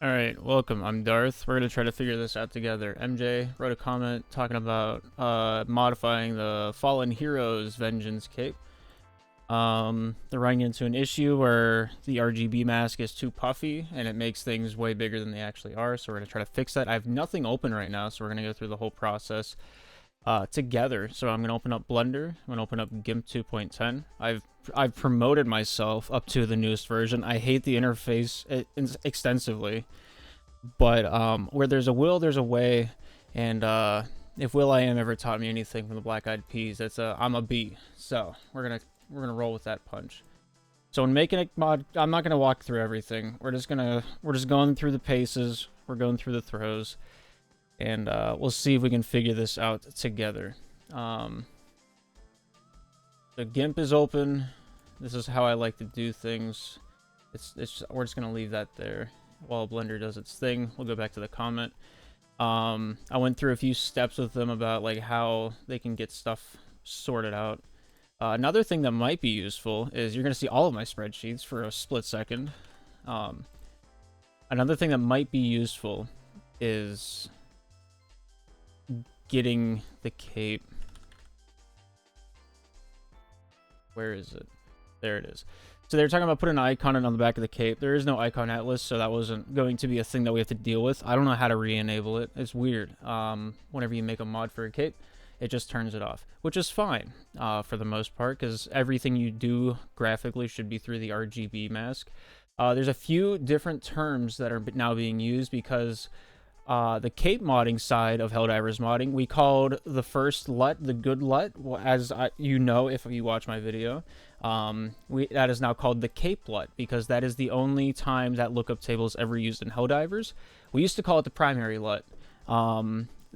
Alright, welcome. I'm Darth. We're going to try to figure this out together. MJ wrote a comment talking about modifying the Fallen Heroes Vengeance cape. They're running into an issue where the RGB mask is too puffy and it makes things way bigger than they actually are, so we're going to try to fix that. I have nothing open right now, so we're going to go through the whole process together. So I'm going to open up Blender. I'm going to open up GIMP 2.10. I've promoted myself up to the newest version. I hate the interface extensively, but where there's a will, there's a way, and if Will.i.am ever taught me anything from the Black Eyed Peas, it's I'm a B. So we're gonna roll with that punch. So when making a mod, I'm not gonna walk through everything. We're just going through the paces. We're going through the throws, and we'll see if we can figure this out together. The GIMP is open. This is how I like to do things. We're just gonna leave that there while Blender does its thing. We'll go back to the comment. I went through a few steps with them about like how they can get stuff sorted out. Another thing that might be useful is you're gonna see all of my spreadsheets for a split second. Another thing that might be useful is getting the cape. Where is it? There it is. So they're talking about putting an icon on the back of the cape. There is no icon atlas, so that wasn't going to be a thing that we have to deal with. I don't know how to re-enable it. It's weird. Whenever you make a mod for a cape, it just turns it off, which is fine for the most part, because everything you do graphically should be through the RGB mask. There's a few different terms that are now being used because the cape modding side of Helldivers modding, we called the first LUT the good LUT, as you know if you watch my video. That is now called the cape LUT because that is the only time that lookup table is ever used in Helldivers. We used to call it the primary LUT.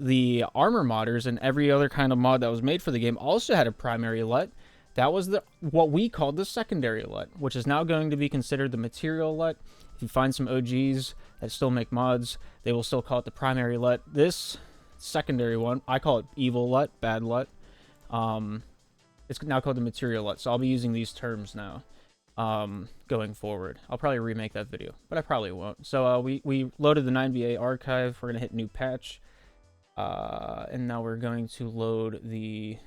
The armor modders and every other kind of mod that was made for the game also had a primary LUT. That was what we called the secondary LUT, which is now going to be considered the material LUT. If you find some OGs that still make mods, they will still call it the primary LUT. This secondary one, I call it evil LUT, bad LUT. It's now called the material LUT, so I'll be using these terms now going forward. I'll probably remake that video, but I probably won't. So we loaded the 9BA archive. We're going to hit new patch. And now we're going to load the...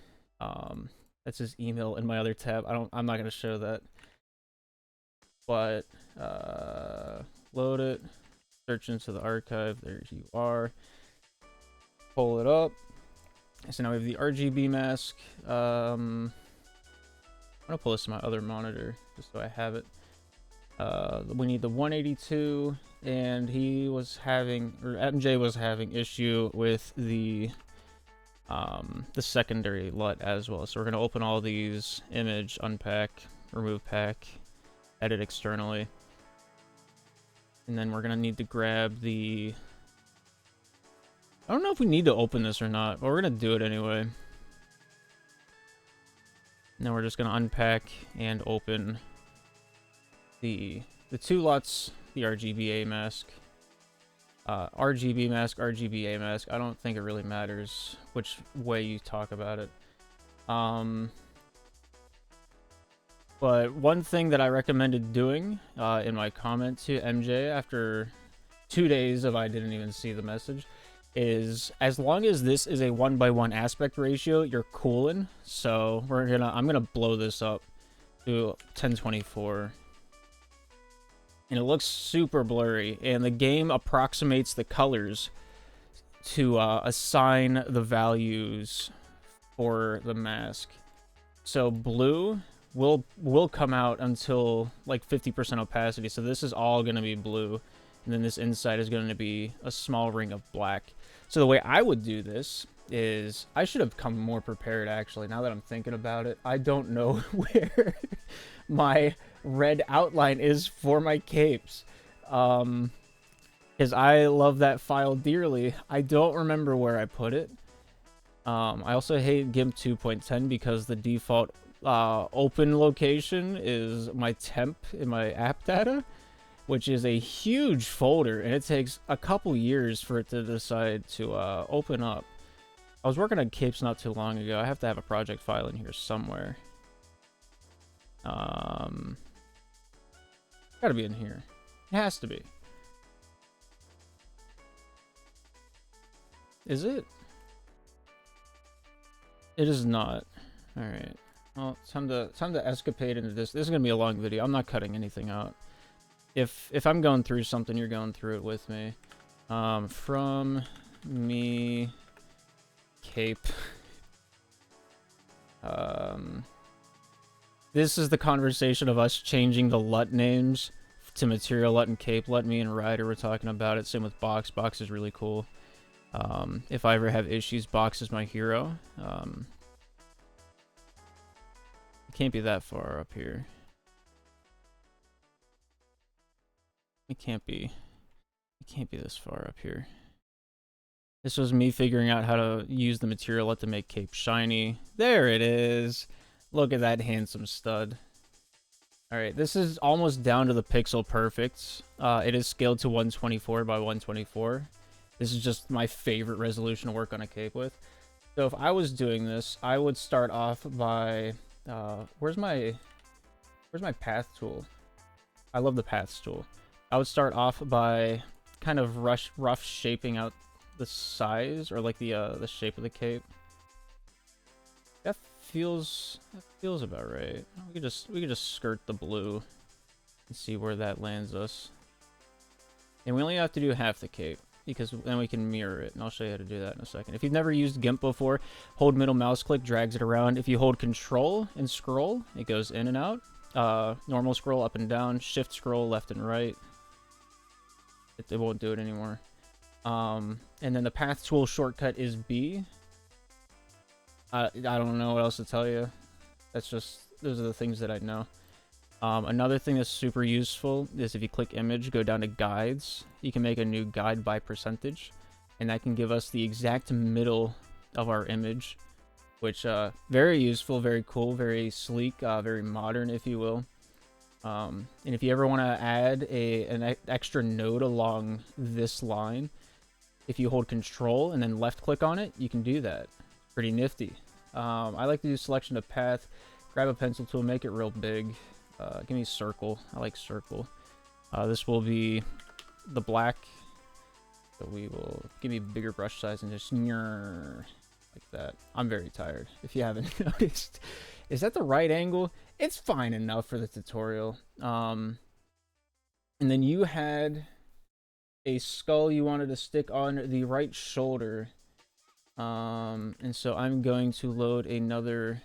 that's his email in my other tab. I'm not going to show that. But load it, search into the archive. There you are. Pull it up. So now we have the RGB mask. I'm gonna pull this to my other monitor just so I have it. We need the 182, and he was having, or MJ was having issue with the secondary LUT as well. So we're gonna open all these, image, unpack, remove pack, edit externally. And then we're gonna need to grab the... I don't know if we need to open this or not, but we're gonna do it anyway. Now we're just gonna unpack and open the two LUTs, the RGBA mask. RGB mask, RGBA mask. I don't think it really matters which way you talk about it. But one thing that I recommended doing in my comment to MJ after 2 days of I didn't even see the message is as long as this is a 1:1 aspect ratio, you're coolin'. So I'm gonna blow this up to 1024. And it looks super blurry, and the game approximates the colors to assign the values for the mask. So blue will come out until like 50% opacity, so this is all going to be blue, and then this inside is going to be a small ring of black. So the way I would do this is, I should have come more prepared actually, now that I'm thinking about it. I don't know where my red outline is for my capes, because I love that file dearly. I don't remember where I put it. I also hate GIMP 2.10 because the default open location is my temp in my app data, which is a huge folder, and it takes a couple years for it to decide to open up. I was working on capes not too long ago. I have to have a project file in here somewhere. Gotta be in here. It has to be. Is it? It is not. Alright. Well, time to escapade into this. This is gonna be a long video. I'm not cutting anything out. If I'm going through something, you're going through it with me. From me cape. This is the conversation of us changing the LUT names to material LUT and cape LUT. Me and Ryder were talking about it. Same with Box. Box is really cool. If I ever have issues, Box is my hero. It can't be that far up here. It can't be this far up here. This was me figuring out how to use the material LUT to make cape shiny. There it is. Look at that handsome stud. Alright, this is almost down to the pixel perfect. It is scaled to 124 by 124. This is just my favorite resolution to work on a cape with. So if I was doing this, I would start off by... where's my path tool? I love the paths tool. I would start off by kind of rough shaping out the size, or like the shape of the cape. That feels about right. We could just skirt the blue and see where that lands us. And we only have to do half the cape, because then we can mirror it, and I'll show you how to do that in a second. If you've never used GIMP before, hold middle mouse click, drags it around. If you hold control and scroll, it goes in and out. Normal scroll up and down, shift scroll left and right. It won't do it anymore. And then the path tool shortcut is B. I don't know what else to tell you. Those are the things that I know. Another thing that's super useful is if you click image, go down to guides, you can make a new guide by percentage, and that can give us the exact middle of our image, which very useful, very cool, very sleek, very modern, if you will. And if you ever want to add an extra node along this line, if you hold control and then left click on it, you can do that. Pretty nifty. I like to do selection of path, grab a pencil tool, make it real big. Give me circle. I like circle. This will be the black. So we will give me bigger brush size and just like that. I'm very tired, if you haven't noticed. Is that the right angle? It's fine enough for the tutorial. And then you had a skull you wanted to stick on the right shoulder. And so I'm going to load another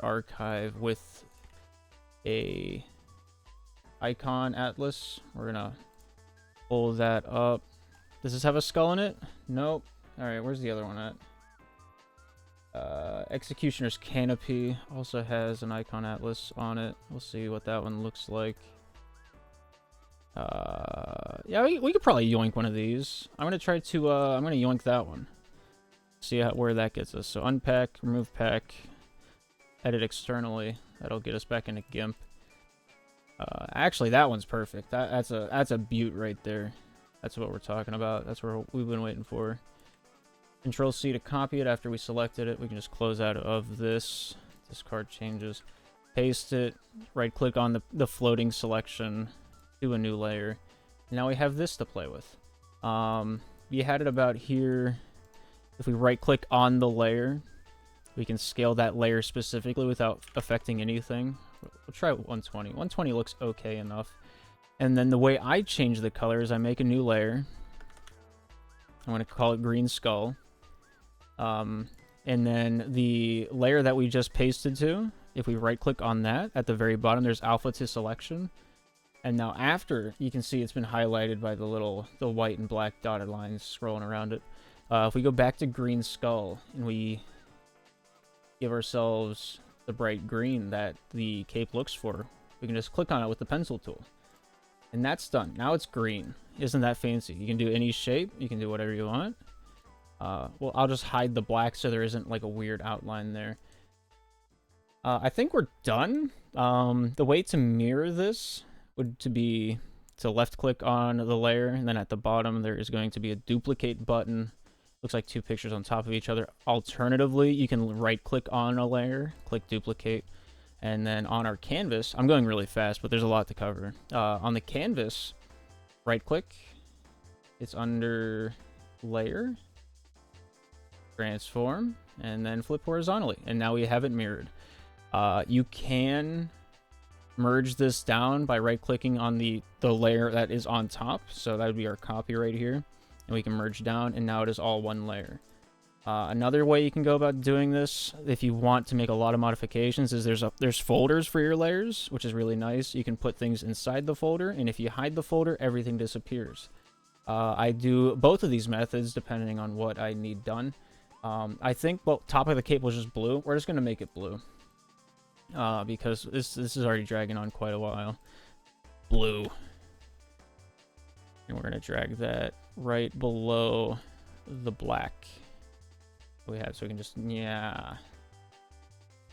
archive with a icon atlas. We're gonna pull that up. Does this have a skull in it? Nope. All right, where's the other one at? Executioner's Canopy also has an icon atlas on it. We'll see what that one looks like. Yeah, we could probably yoink one of these. I'm gonna try to I'm gonna yoink that one. See where that gets us. So unpack, remove pack, edit externally. That'll get us back into GIMP. Actually, that one's perfect. That's a beaut right there. That's what we're talking about. That's what we've been waiting for. Control C to copy it after we selected it. We can just close out of this. Discard changes. Paste it. Right click on the floating selection. Do a new layer. Now we have this to play with. You had it about here. If we right click on the layer, we can scale that layer specifically without affecting anything. We'll try 120. 120 looks okay enough. And then the way I change the color is I make a new layer. I'm going to call it Green Skull. And then the layer that we just pasted to, if we right click on that, at the very bottom there's alpha to selection. And now after, you can see it's been highlighted by the white and black dotted lines scrolling around it. If we go back to Green Skull and we give ourselves the bright green that the cape looks for, we can just click on it with the pencil tool. And that's done. Now it's green. Isn't that fancy? You can do any shape. You can do whatever you want. Well, I'll just hide the black so there isn't like a weird outline there. I think we're done. The way to mirror this would be to left click on the layer, and then at the bottom there is going to be a duplicate button. Looks like two pictures on top of each other. Alternatively, you can right click on a layer, click duplicate, and then on our canvas, I'm going really fast, but there's a lot to cover. On the canvas, right click, It's under layer, transform, and then flip horizontally. And now we have it mirrored. You can merge this down by right-clicking on the layer that is on top. So that would be our copy right here. And we can merge down, and now it is all one layer. Another way you can go about doing this, if you want to make a lot of modifications, is there's folders for your layers, which is really nice. You can put things inside the folder, and if you hide the folder, everything disappears. I do both of these methods depending on what I need done. I think top of the cape was just blue. We're just gonna make it blue because this is already dragging on quite a while. Blue, and we're gonna drag that right below the black we have, so we can just, yeah.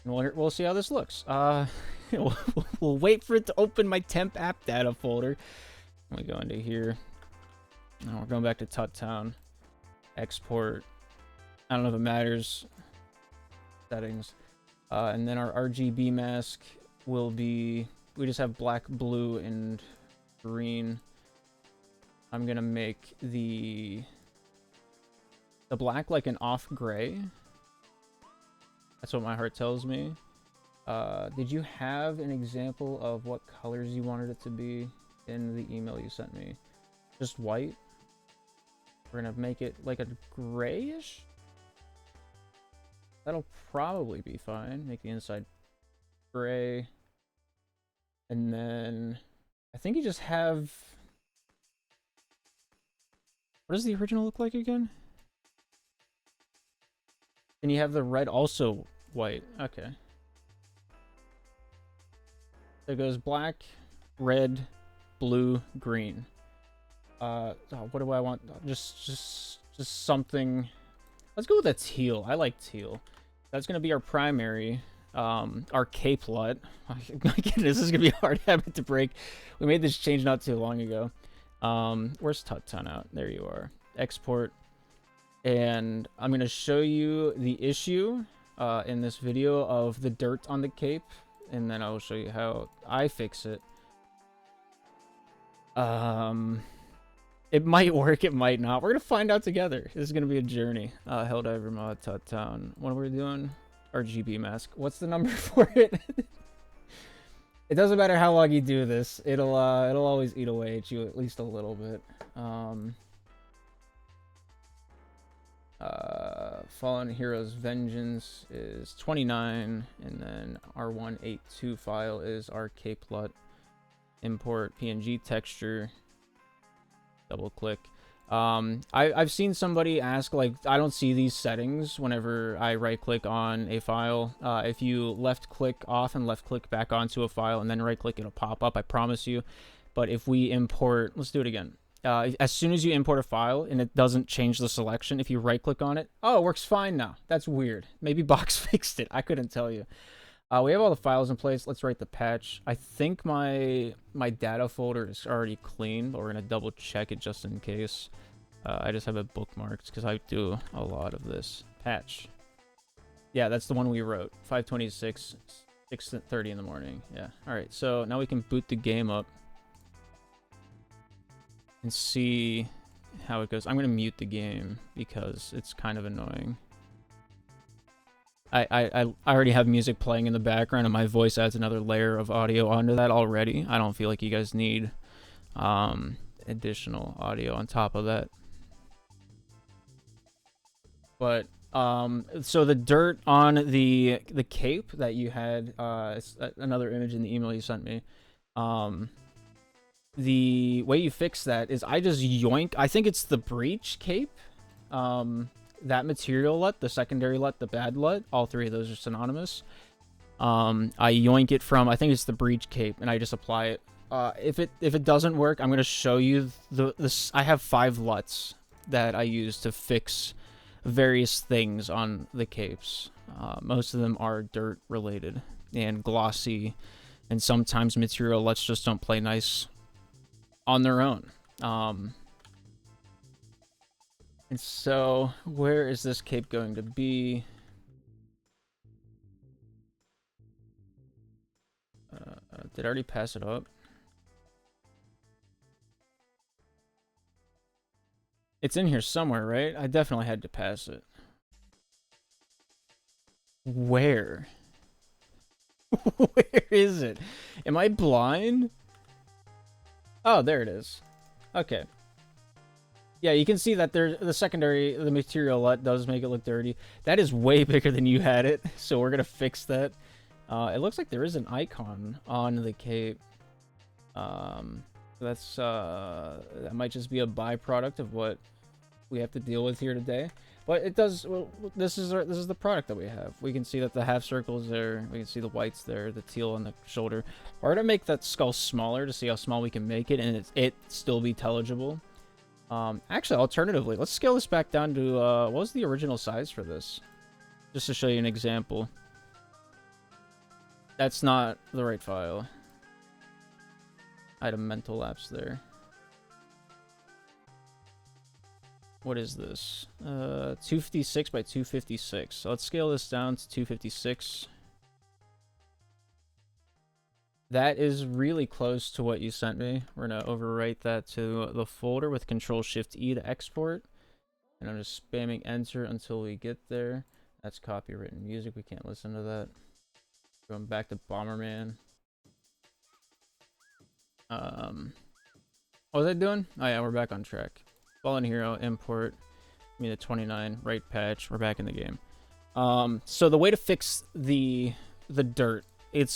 And we'll see how this looks. We'll wait for it to open my temp app data folder. We go into here. And we're going back to Tuttown. Export. I don't know if it matters. Settings. And then our RGB mask will be, we just have black, blue, and green. I'm gonna make the black like an off gray. That's what my heart tells me. Did you have an example of what colors you wanted it to be in the email you sent me? Just white? We're gonna make it like a grayish? That'll probably be fine. Make the inside gray. And then I think you just have, what does the original look like again? And you have the red also white. Okay. There goes black, red, blue, green. Oh, what do I want? Just something. Let's go with a teal. I like teal. That's gonna be our primary. Our cape LUT. My goodness, this is gonna be a hard habit to break. We made this change not too long ago. Where's Tuttown out? There you are. Export. And I'm going to show you the issue in this video of the dirt on the cape, and then I'll show you how I fix it. It might work, it might not. We're going to find out together. This is going to be a journey. Helldiver mod Tuttown. What are we doing? RGB mask. What's the number for it? It doesn't matter how long you do this. It'll always eat away at you at least a little bit. Fallen Heroes Vengeance is 29, and then our 182 file is our cape LUT. Import PNG texture. Double click. I've seen somebody ask, like, I don't see these settings whenever I right click on a file. If you left click off and left click back onto a file and then right click, it'll pop up, I promise you. But if we import, let's do it again. As soon as you import a file and it doesn't change the selection, if you right click on it, oh, it works fine now. That's weird. Maybe Box fixed it. I couldn't tell you. We have all the files in place. Let's write the patch. I think my data folder is already clean, but we're gonna double check it just in case. I just have it bookmarked because I do a lot of this. Patch. Yeah, that's the one we wrote. 526, 6:30 in the morning. Yeah. All right. So now we can boot the game up and see how it goes. I'm gonna mute the game because it's kind of annoying. I already have music playing in the background, and my voice adds another layer of audio onto that already. I don't feel like you guys need additional audio on top of that. But so the dirt on the cape that you had, another image in the email you sent me. The way you fix that is I just yoink. I think it's the breach cape. That material LUT, the secondary LUT, the bad LUT, all three of those are synonymous. I yoink it from, I think it's the breach cape, and I just apply it. If it doesn't work, I'm gonna show you this. I have 5 LUTs that I use to fix various things on the capes. Most of them are dirt related and glossy, and sometimes material LUTs just don't play nice on their own. And so, where is this cape going to be? Did I already pass it up? It's in here somewhere, right? I definitely had to pass it. Where? Where is it? Am I blind? Oh, there it is. Okay. Yeah, you can see that there's the secondary, the material LUT does make it look dirty. That is way bigger than you had it, so we're gonna fix that. It looks like there is an icon on the cape. That might just be a byproduct of what we have to deal with here today. But it does. Well, this is the product that we have. We can see that the half circles there. We can see the whites there, the teal on the shoulder. We're gonna make that skull smaller to see how small we can make it, and it still be intelligible. Actually, alternatively, let's scale this back down to what was the original size for this, just to show you an example. That's not the right file. I had a mental lapse there. What is this? 256 by 256. So let's scale this down to 256. That is really close to what you sent me. We're going to overwrite that to the folder with Control-Shift-E to export. And I'm just spamming enter until we get there. That's copywritten music. We can't listen to that. Going back to Bomberman. What was I doing? Oh yeah, we're back on track. Fallen Hero, import. Give me the 29, right patch. We're back in the game. So the way to fix the dirt, it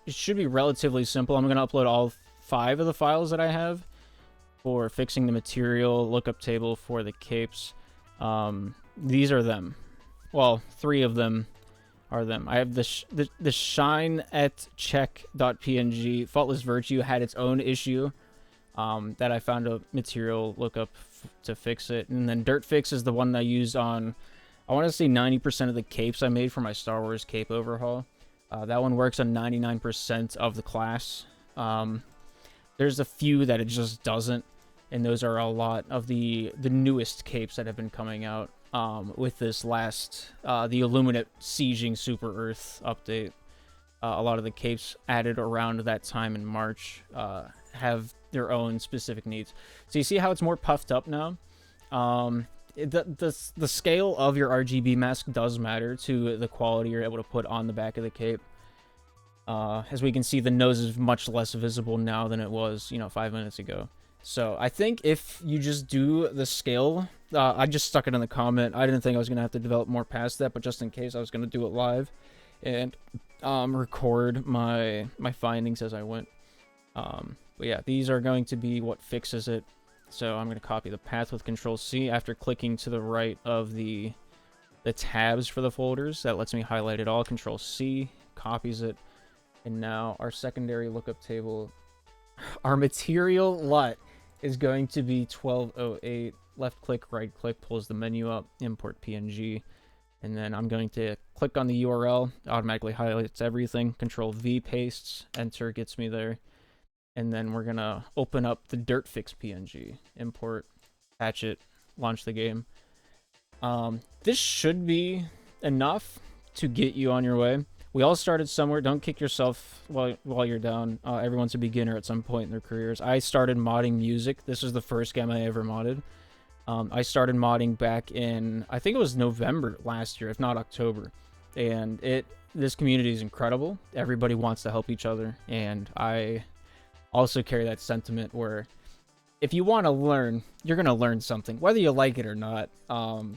should be relatively simple. I'm going to upload all 5 of the files that I have for fixing the material lookup table for the capes. These are them. Well, 3 of them are them. I have the shine at check.png. Faultless Virtue had its own issue that I found a material lookup to fix it. And then Dirt Fix is the one that I used on, I want to say 90% of the capes I made for my Star Wars cape overhaul. That one works on 99% of the class. There's a few that it just doesn't, and those are a lot of the newest capes that have been coming out with this last, the Illuminate Sieging Super Earth update. A lot of the capes added around that time in March have their own specific needs. So you see how it's more puffed up now? The scale of your RGB mask does matter to the quality you're able to put on the back of the cape. As we can see, the nose is much less visible now than it was, 5 minutes ago. So I think if you just do the scale, I just stuck it in the comment. I didn't think I was going to have to develop more past that, but just in case, I was going to do it live and record my findings as I went. But yeah, these are going to be what fixes it. So I'm going to copy the path with Control-C after clicking to the right of the tabs for the folders. That lets me highlight it all. Control-C copies it. And now our secondary lookup table, our material LUT is going to be 1208. Left click, right click, pulls the menu up, import PNG. And then I'm going to click on the URL, automatically highlights everything. Control-V pastes, enter gets me there. And then we're going to open up the Dirt Fix PNG, import, patch it, launch the game. This should be enough to get you on your way. We all started somewhere. Don't kick yourself while you're down. Everyone's a beginner at some point in their careers. I started modding music. This is the first game I ever modded. I started modding back in, I think it was November last year, if not October. And this community is incredible. Everybody wants to help each other. And I also carry that sentiment where if you want to learn, you're going to learn something, whether you like it or not.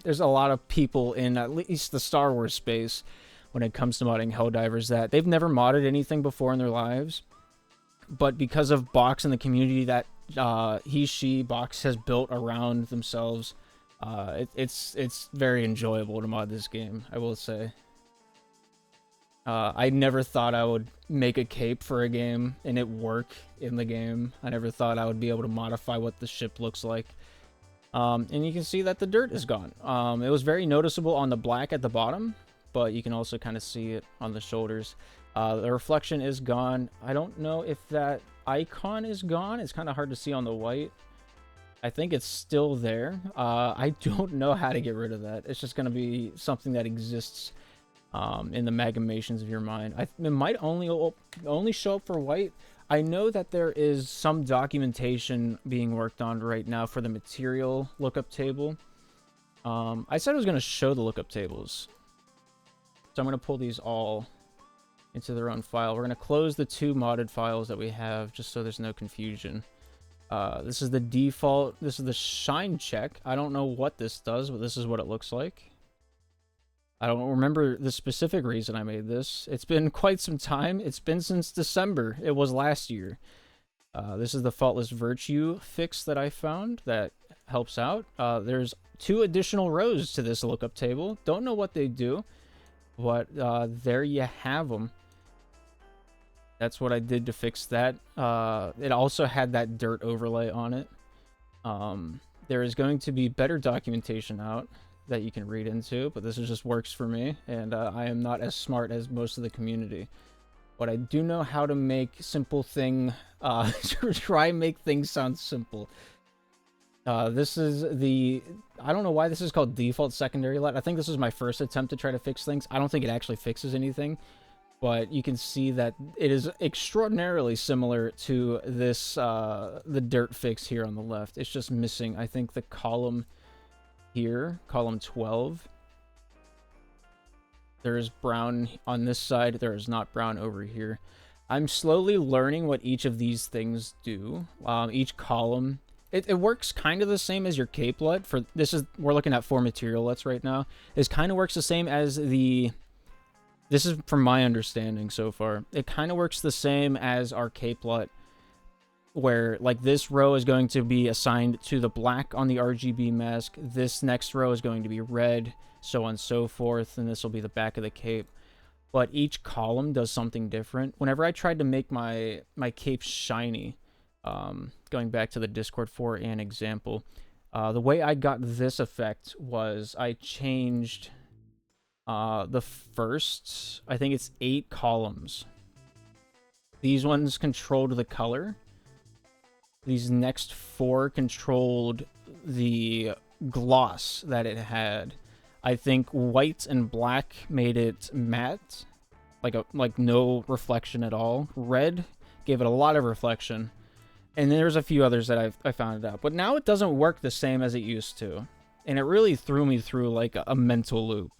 There's a lot of people in at least the Star Wars space when it comes to modding Helldivers that they've never modded anything before in their lives. But because of Box and the community that Box has built around themselves, it's very enjoyable to mod this game, I will say. I never thought I would make a cape for a game and it work in the game. I never thought I would be able to modify what the ship looks like. And you can see that the dirt is gone. It was very noticeable on the black at the bottom, but you can also kind of see it on the shoulders. The reflection is gone. I don't know if that icon is gone. It's kind of hard to see on the white. I think it's still there. I don't know how to get rid of that. It's just going to be something that exists in the amalgamations of your mind. It might only show up for white. I know that there is some documentation being worked on right now for the material lookup table. I said I was going to show the lookup tables. So I'm going to pull these all into their own file. We're going to close the 2 modded files that we have just so there's no confusion. This is the default. This is the shine check. I don't know what this does, but this is what it looks like. I don't remember the specific reason I made this. It's been quite some time. It's been since December. It was last year. This is the faultless virtue fix that I found that helps out. There's 2 additional rows to this lookup table. Don't know what they do, but there you have them. That's what I did to fix that. It also had that dirt overlay on it. There is going to be better documentation out that you can read into, but this is just works for me, and I am not as smart as most of the community. But I do know how to make simple thing, try and make things sound simple. This is the, I don't know why this is called default secondary LUT. I think this is my first attempt to try to fix things. I don't think it actually fixes anything, but you can see that it is extraordinarily similar to this, the dirt fix here on the left. It's just missing, I think, the column here, column 12. There is brown on this side. There is not brown over here. I'm slowly learning what each of these things do. Each column, it works kind of the same as your cape LUT. For this is, we're looking at 4 material LUTs right now. It kind of works the same as the, this is from my understanding so far. It kind of works the same as our cape LUT, where like this row is going to be assigned to the black on the RGB mask. This next row is going to be red, so on and so forth, and this will be the back of the cape. But each column does something different. Whenever I tried to make my cape shiny, going back to the Discord for an example, the way I got this effect was I changed the first, I think it's 8 columns. These ones controlled the color. These next 4 controlled the gloss that it had. I think white and black made it matte, like no reflection at all. Red gave it a lot of reflection, and there's a few others that I found out. But now it doesn't work the same as it used to, and it really threw me through like a mental loop.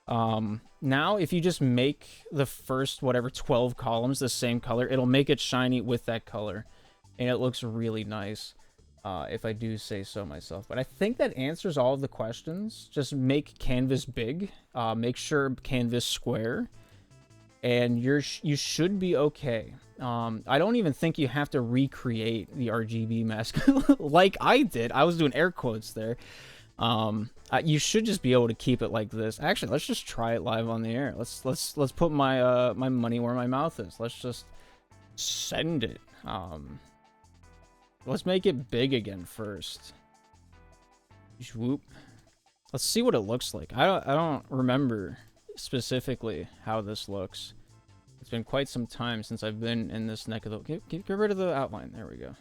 Now if you just make the first whatever 12 columns the same color, it'll make it shiny with that color. And it looks really nice, if I do say so myself. But I think that answers all of the questions. Just make canvas big, make sure canvas square, and you should be okay. I don't even think you have to recreate the RGB mask like I did. I was doing air quotes there. You should just be able to keep it like this. Actually, let's just try it live on the air. Let's put my my money where my mouth is. Let's just send it. Let's make it big again first. Whoop. Let's see what it looks like. I don't remember specifically how this looks. It's been quite some time since I've been in this neck of the... Get rid of the outline. There we go.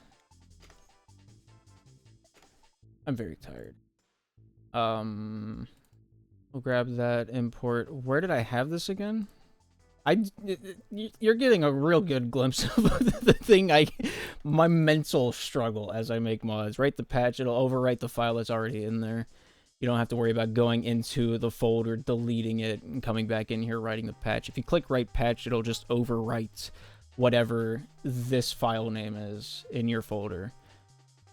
I'm very tired. We'll grab that import. Where did I have this again? You're getting a real good glimpse of the thing my mental struggle as I make mods. Write the patch, it'll overwrite the file that's already in there. You don't have to worry about going into the folder, deleting it, and coming back in here, writing the patch. If you click write patch, it'll just overwrite whatever this file name is in your folder.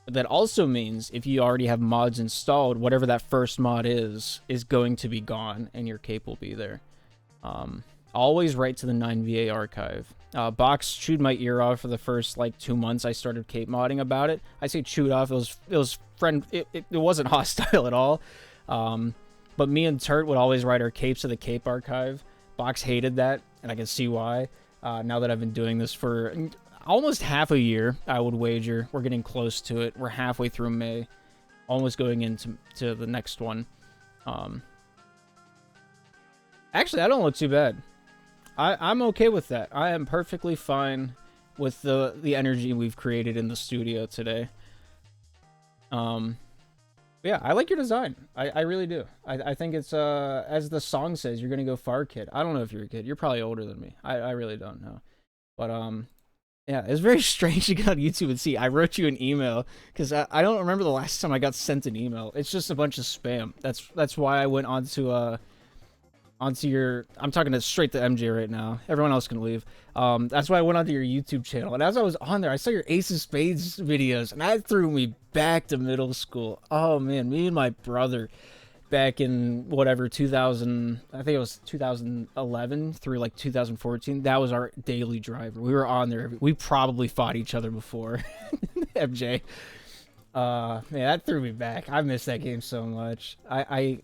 But that also means if you already have mods installed, whatever that first mod is going to be gone, and your cape will be there. Always write to the 9VA archive. Box chewed my ear off for the first like 2 months I started cape modding about it. I say chewed off, it wasn't hostile at all. But me and Turt would always write our capes to the cape archive. Box hated that, and I can see why. Now that I've been doing this for almost half a year, I would wager. We're getting close to it. We're halfway through May, almost going into the next one. Actually, I don't look too bad. I'm okay with that. I am perfectly fine with the energy we've created in the studio today. Yeah, I like your design. I really do. I think it's, as the song says, you're gonna go far, kid. I don't know if you're a kid. You're probably older than me. I really don't know. But, Yeah, it's very strange to get on YouTube and see. I wrote you an email because I don't remember the last time I got sent an email. It's just a bunch of spam. That's why I went onto your. I'm talking to straight to MJ right now. Everyone else can leave. That's why I went onto your YouTube channel, and as I was on there, I saw your Ace of Spades videos, and that threw me back to middle school. Oh man, me and my brother back in whatever 2000, I think it was 2011 through like 2014. That was our daily driver. We were on there. We probably fought each other before. MJ. Man, that threw me back. I miss that game so much. I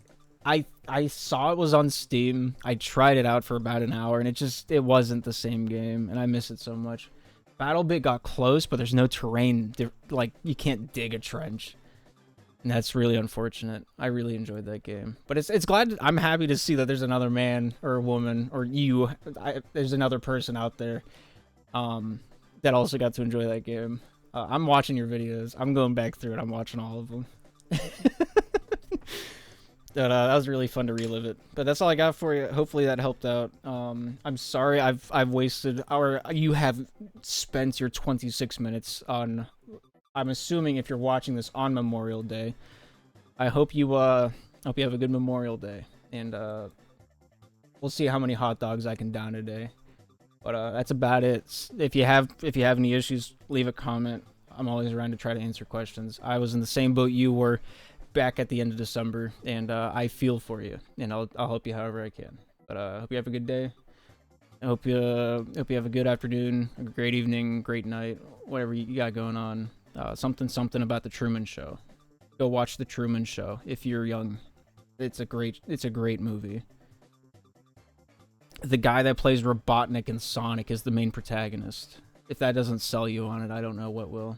saw it was on Steam. I tried it out for about an hour, and it wasn't the same game, and I miss it so much. BattleBit got close, but there's no terrain. Like, you can't dig a trench. And that's really unfortunate. I really enjoyed that game. But it's glad, I'm happy to see that there's another man or a woman or there's another person out there that also got to enjoy that game. I'm watching your videos. I'm going back through it. I'm watching all of them. But that was really fun to relive it. But that's all I got for you. Hopefully that helped out. I'm sorry I've wasted you have spent your 26 minutes on, I'm assuming if you're watching this on Memorial Day. I hope you have a good Memorial Day, and we'll see how many hot dogs I can down today. But that's about it. If you have any issues, leave a comment. I'm always around to try to answer questions. I was in the same boat you were back at the end of December, and I feel for you, and I'll help you however I can. But I hope you have a good day. I hope you have a good afternoon, a great evening, great night, whatever you got going on. Something about the Truman Show. Go watch the Truman Show if you're young. It's a great movie. The guy that plays Robotnik in Sonic is the main protagonist. If that doesn't sell you on it, I don't know what will.